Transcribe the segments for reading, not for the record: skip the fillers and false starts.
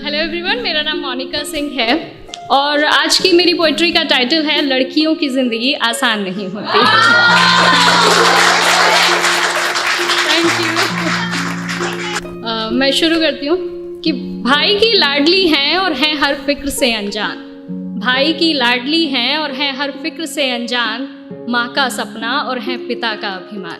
Hello everyone, मेरा नाम मोनिका सिंह है और आज की मेरी पोइट्री का टाइटल है लड़कियों की ज़िंदगी आसान नहीं होती। Thank you. मैं शुरू करती हूँ कि भाई की लाडली हैं और हैं हर फिक्र से अनजान। भाई की लाडली हैं और हैं हर फिक्र से अनजान। माँ का सपना और हैं पिता का अभिमान।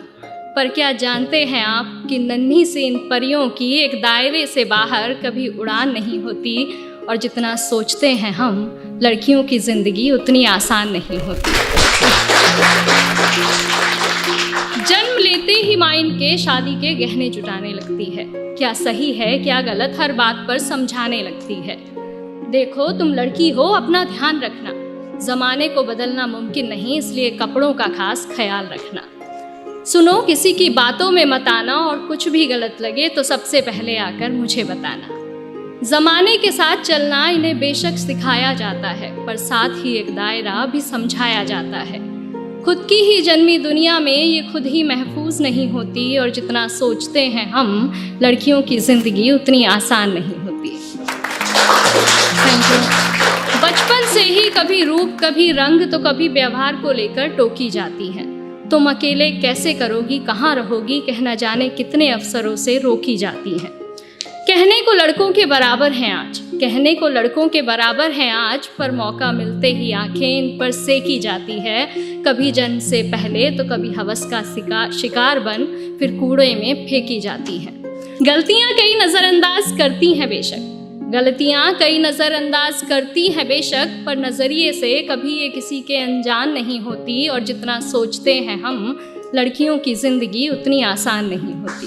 पर क्या जानते हैं आप कि नन्ही सी इन परियों की एक दायरे से बाहर कभी उड़ान नहीं होती, और जितना सोचते हैं हम लड़कियों की ज़िंदगी उतनी आसान नहीं होती। जन्म लेते ही माँ इनके शादी के गहने जुटाने लगती है। क्या सही है क्या गलत हर बात पर समझाने लगती है। देखो तुम लड़की हो, अपना ध्यान रखना, ज़माने को बदलना मुमकिन नहीं, इसलिए कपड़ों का खास ख्याल रखना। सुनो किसी की बातों में मत आना, और कुछ भी गलत लगे तो सबसे पहले आकर मुझे बताना। ज़माने के साथ चलना इन्हें बेशक सिखाया जाता है, पर साथ ही एक दायरा भी समझाया जाता है। खुद की ही जन्मी दुनिया में ये खुद ही महफूज नहीं होती, और जितना सोचते हैं हम लड़कियों की ज़िंदगी उतनी आसान नहीं होती। Thank you. बचपन से ही कभी रूप कभी रंग तो कभी व्यवहार को लेकर टोकी जाती है। तुम अकेले कैसे करोगी, कहाँ रहोगी, कहना जाने कितने अवसरों से रोकी जाती हैं। कहने को लड़कों के बराबर हैं आज, कहने को लड़कों के बराबर हैं आज, पर मौका मिलते ही आंखें इन पर सेकी जाती है। कभी जन्म से पहले तो कभी हवस का शिकार बन फिर कूड़े में फेंकी जाती है। गलतियाँ कई नज़रअंदाज करती हैं बेशक, गलतियाँ कई नज़रअंदाज करती हैं बेशक, पर नज़रिए से कभी ये किसी के अनजान नहीं होती, और जितना सोचते हैं हम लड़कियों की ज़िंदगी उतनी आसान नहीं होती।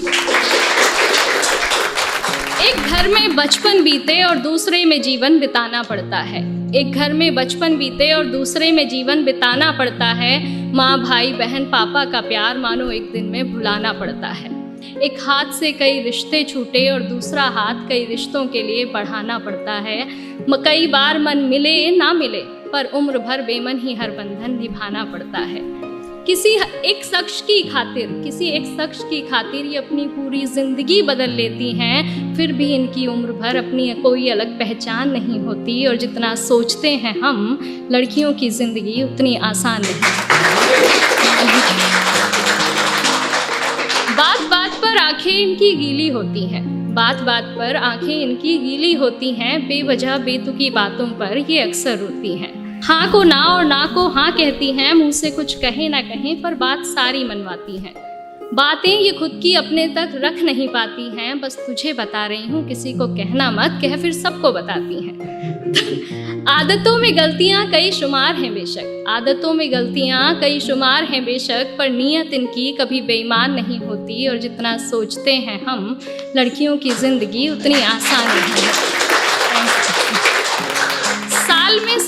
एक घर में बचपन बीते और दूसरे में जीवन बिताना पड़ता है। एक घर में बचपन बीते और दूसरे में जीवन बिताना पड़ता है। माँ भाई बहन पापा का प्यार मानो एक दिन में भुलाना पड़ता है। एक हाथ से कई रिश्ते छूटे और दूसरा हाथ कई रिश्तों के लिए बढ़ाना पड़ता है। कई बार मन मिले ना मिले, पर उम्र भर बेमन ही हर बंधन निभाना पड़ता है। किसी एक शख्स की खातिर ये अपनी पूरी ज़िंदगी बदल लेती हैं, फिर भी इनकी उम्र भर अपनी कोई अलग पहचान नहीं होती, और जितना सोचते हैं हम लड़कियों की ज़िंदगी उतनी आसान नहीं। बात बात पर आंखें इनकी गीली होती हैं, बात बात पर आंखें इनकी गीली होती हैं। बेवजह बेतुकी बातों पर ये अक्सर रोती हैं। हाँ को ना और ना को हाँ कहती हैं, मुँह से कुछ कहे ना कहें पर बात सारी मनवाती हैं। बातें ये खुद की अपने तक रख नहीं पाती हैं, बस तुझे बता रही हूँ किसी को कहना मत, कह फिर सबको बताती हैं। आदतों में गलतियाँ कई शुमार हैं बेशक, आदतों में गलतियाँ कई शुमार हैं बेशक, पर नीयत इनकी कभी बेईमान नहीं होती, और जितना सोचते हैं हम लड़कियों की ज़िंदगी उतनी आसान नहीं है। साल में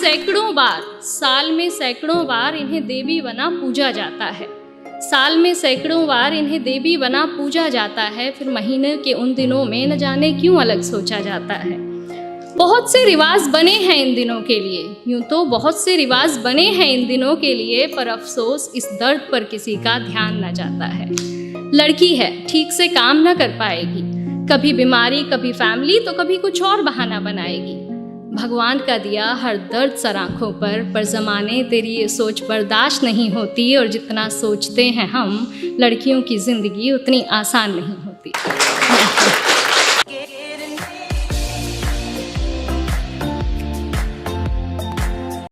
सैकड़ों बार इन्हें देवी बना पूजा जाता है। साल में सैकड़ों बार इन्हें देवी बना पूजा जाता है, फिर महीने के उन दिनों में न जाने क्यों अलग सोचा जाता है। बहुत से रिवाज बने हैं इन दिनों के लिए, यूं तो बहुत से रिवाज बने हैं इन दिनों के लिए, पर अफसोस इस दर्द पर किसी का ध्यान न जाता है। लड़की है ठीक से काम न कर पाएगी, कभी बीमारी कभी फैमिली तो कभी कुछ और बहाना बनाएगी। भगवान का दिया हर दर्द सर आँखों पर ज़माने तेरी ये सोच बर्दाश्त नहीं होती, और जितना सोचते हैं हम लड़कियों की ज़िंदगी उतनी आसान नहीं होती।